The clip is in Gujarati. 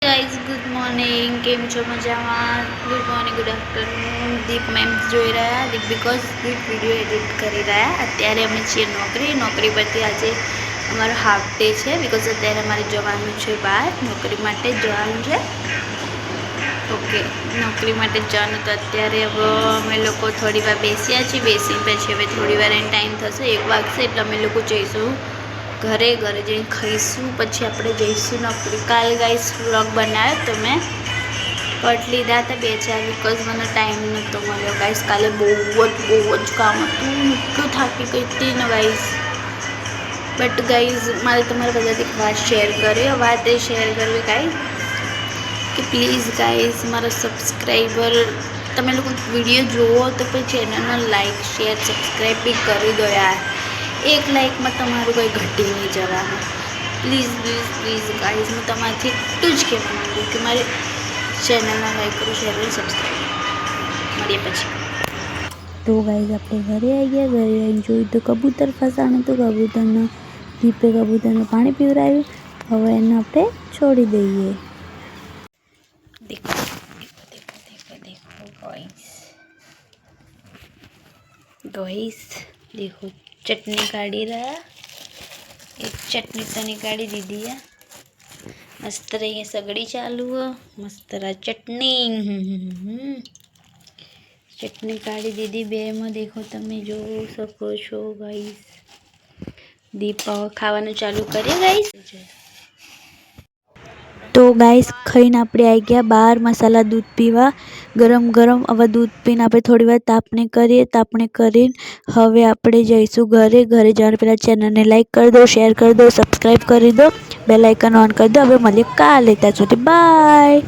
ગાઈઝ ગુડ મોર્નિંગ, કેમ છો? મજામાં? Good morning, good afternoon. Deep ma'am જોઈ રહ્યા, Deep because Deep video edit કરી રહ્યા. અત્યારે અમે છીએ નોકરી પરથી આજે અમારો હાફ ડે છે બીકોઝ અત્યારે અમારે જવાનું છે બહાર, નોકરી માટે જવાનું છે. ઓકે, નોકરી માટે જવાનું. તો અત્યારે હવે અમે લોકો થોડી વાર બેસ્યા છીએ, બેસી પછી હવે થોડી વાર એને ટાઈમ થશે 1 વાગશે એટલે અમે લોકો જઈશું ઘરે જઈને ખાઈશું, પછી આપણે જઈશું નોકરી. કાલ ગાઈસ વ્લોગ બનાવ્યો તો મેં કટ લીધા હતા 2-4 બીકોઝ મને ટાઈમ નહોતો મળ્યો ગાઈસ. કાલે બહુ જ કામ હતું, એટલું થાકી ગઈ હતી ને ગાઈસ. બટ ગાઈઝ મારે તમારા બધાથી વાત શેર કરવી ગાઈઝ કે પ્લીઝ ગાઈઝ મારા સબસ્ક્રાઈબર તમે લોકો વિડીયો જુઓ તો પછી ચેનલને લાઈક શેર સબસ્ક્રાઈબ બી કરી દો યાર. 1 લાઈકમાં તમારું કંઈ ઘટી નહીં જવાનું. પ્લીઝ ગાઈઝ હું તમારાથી એટલું જ કહેવા માંગુ કે મારી ચેનલને લાઈક કરો, શેર કરો, સબસ્ક્રાઈબ. મળીએ પછી. તો ગાઈઝ આપણે ઘરે આવી ગયા. ઘરે આવીને જોયું તો કબૂતર ફસાણે તો કબૂતરને દીપે કબૂતરને પાણી પીવડાવ્યું. હવે એને આપણે છોડી દઈએ. देखो गाइस देखो चटनी काढ़ी रहा, एक चटनी तो निकाली दीदी है. मस्त रही है सगड़ी चालू है, मस्त रहा चटनी. चटनी काढ़ी दीदी बे में देखो तमे जो सको छो गाइस. दीप खावा चालू करे गाइस. તો ગાઈસ ખાઈને આપણે આવી ગયા બહાર મસાલા દૂધ પીવા. ગરમ હવે દૂધ પીને આપણે થોડી વાર તાપણી કરીને હવે આપણે જઈશું ઘરે જવાનું પહેલાં ચેનલને લાઈક કરી દો, શેર કરી દો, સબસ્ક્રાઈબ કરી દો, બેલ આઇકન ઓન કરી દો. હવે મળીએ કાલે, ત્યાં સુધી બાય.